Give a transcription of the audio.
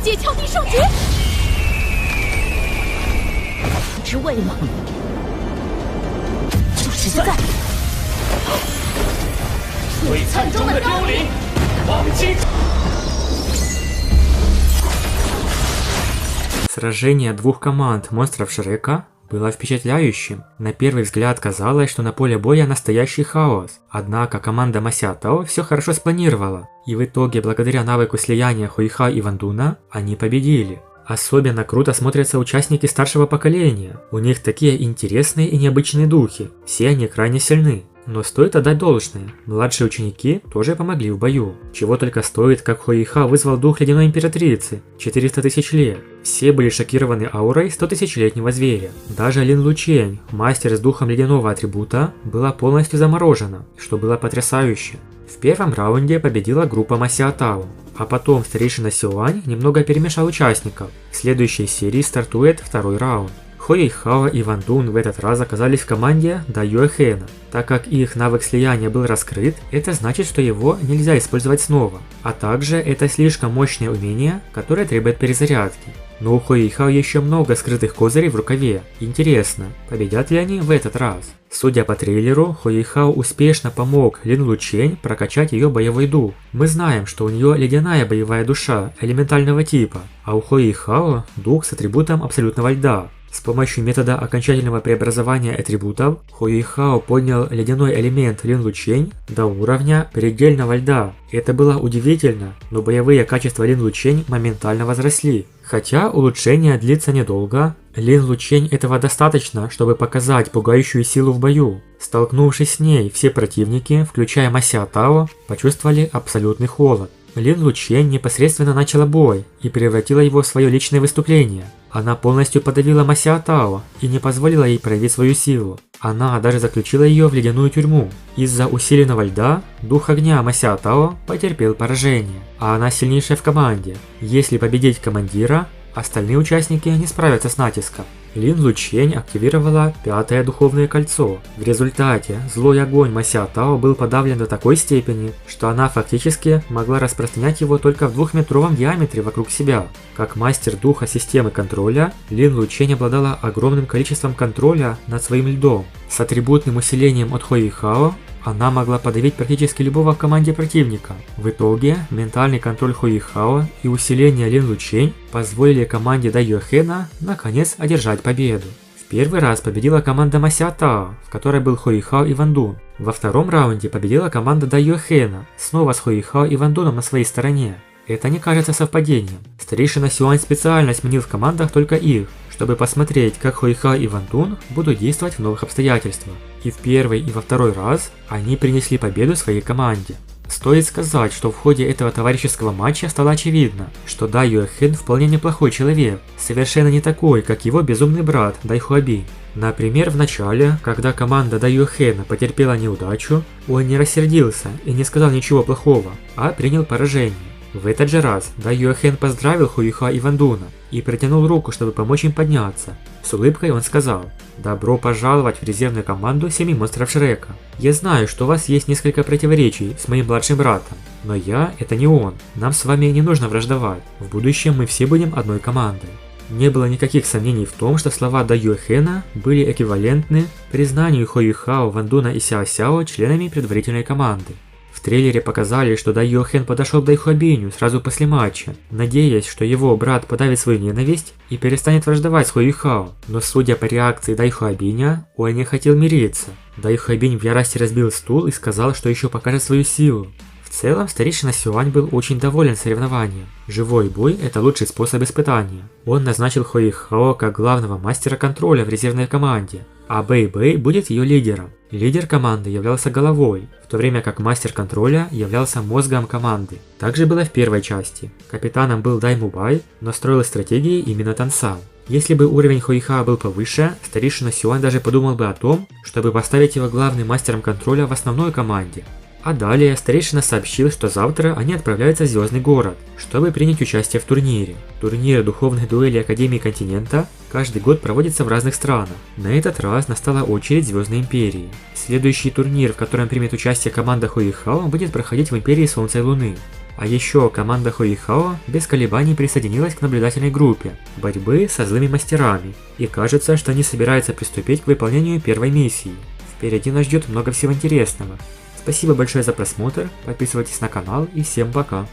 界敲地圣诀，之位吗？实在。璀璨中的凋零，王金。 Сражение двух команд монстров Шрека было впечатляющим. На первый взгляд казалось, что на поле боя настоящий хаос. Однако команда Ма Сяотао все хорошо спланировала, и в итоге, благодаря навыку слияния Хуэйхао и Ван Дуна, они победили. Особенно круто смотрятся участники старшего поколения. У них такие интересные и необычные духи. Все они крайне сильны. Но стоит отдать должное, младшие ученики тоже помогли в бою. Чего только стоит, как Хуэйхао вызвал дух Ледяной Императрицы, 400 тысяч лет. Все были шокированы аурой 100-тысячелетнего зверя. Даже Лин Лучень, мастер с духом ледяного атрибута, была полностью заморожена, что было потрясающе. В первом раунде победила группа Ма Сяотао, а потом старейшина Сюань немного перемешал участников. В следующей серии стартует второй раунд. Хуэйхао и Ван Дун в этот раз оказались в команде Да Юэхэна. Так как их навык слияния был раскрыт, это значит, что его нельзя использовать снова. А также это слишком мощное умение, которое требует перезарядки. Но у Хуэйхао еще много скрытых козырей в рукаве. Интересно, победят ли они в этот раз? Судя по трейлеру, Хуэйхао успешно помог Лин Лучень прокачать ее боевой дух. Мы знаем, что у нее ледяная боевая душа элементального типа, а у Хуэйхао дух с атрибутом абсолютного льда. С помощью метода окончательного преобразования атрибутов Хуэйхао поднял ледяной элемент Лин Лучень до уровня предельного льда. Это было удивительно, но боевые качества Лин Лучень моментально возросли. Хотя улучшение длится недолго, Лин Лучень этого достаточно, чтобы показать пугающую силу в бою. Столкнувшись с ней, все противники, включая Ма Сяотао, почувствовали абсолютный холод. Лин Лучень непосредственно начала бой и превратила его в свое личное выступление. Она полностью подавила Ма Сяотао и не позволила ей проявить свою силу. Она даже заключила ее в ледяную тюрьму. Из-за усиленного льда дух огня Ма Сяотао потерпел поражение, а она сильнейшая в команде. Если победить командира, остальные участники не справятся с натиском. Лин Лучень активировала пятое духовное кольцо. В результате злой огонь Ма Сяотао был подавлен до такой степени, что она фактически могла распространять его только в 2-метровом диаметре вокруг себя. Как мастер духа системы контроля, Лин Лучень обладала огромным количеством контроля над своим льдом. С атрибутным усилением от Хуэйхао она могла подавить практически любого в команде противника. В итоге, ментальный контроль Хуэйхао и усиление Лин Лучень позволили команде Да Юэхэна наконец одержать победу. В первый раз победила команда Ма Сяотао, в которой был Хуэйхао и Ван Дун. Во втором раунде победила команда Да Юэхэна, снова с Хуэйхао и Ван Дуном на своей стороне. Это не кажется совпадением. Старейшина Сюань специально сменил в командах только их, чтобы посмотреть, как Хуэйхао и Ван Дун будут действовать в новых обстоятельствах. И в первый, и во второй раз они принесли победу своей команде. Стоит сказать, что в ходе этого товарищеского матча стало очевидно, что Да Юэхэн вполне неплохой человек, совершенно не такой, как его безумный брат Дай Хуабинь. Например, в начале, когда команда Да Юэхэна потерпела неудачу, он не рассердился и не сказал ничего плохого, а принял поражение. В этот же раз Да Юэхэн поздравил Хуэйхао и Ван Дуна и протянул руку, чтобы помочь им подняться. С улыбкой он сказал: «Добро пожаловать в резервную команду 7 монстров Шрека. Я знаю, что у вас есть несколько противоречий с моим младшим братом, но я – это не он. Нам с вами не нужно враждовать. В будущем мы все будем одной командой». Не было никаких сомнений в том, что слова Да Юэхэна были эквивалентны признанию Хуэйхао, Ван Дуна и Сяо Сяо членами предварительной команды. В трейлере показали, что Да Юэхэн подошел к Дай Хуабиню сразу после матча, надеясь, что его брат подавит свою ненависть и перестанет враждовать с Хуэйхао. Но судя по реакции Дай Хуабиня, он не хотел мириться. Дай Хуабинь в ярости разбил стул и сказал, что еще покажет свою силу. В целом, старейшина Сюань был очень доволен соревнованием. Живой бой – это лучший способ испытания. Он назначил Хуэйхао как главного мастера контроля в резервной команде, а Бэй-Бэй будет ее лидером. Лидер команды являлся головой, в то время как мастер контроля являлся мозгом команды. Также было в первой части. Капитаном был Дай Мубай, но строил стратегии именно Тансал. Если бы уровень Хуэйхао был повыше, старейшина Сюань даже подумал бы о том, чтобы поставить его главным мастером контроля в основной команде. А далее старейшина сообщил, что завтра они отправляются в Звездный город, чтобы принять участие в турнире. Турнир духовных дуэлей Академии Континента каждый год проводится в разных странах. На этот раз настала очередь Звездной Империи. Следующий турнир, в котором примет участие команда Хуихао, будет проходить в Империи Солнца и Луны. А еще команда Хуихао без колебаний присоединилась к наблюдательной группе борьбы со злыми мастерами. И кажется, что они собираются приступить к выполнению первой миссии. Впереди нас ждет много всего интересного. Спасибо большое за просмотр, подписывайтесь на канал и всем пока.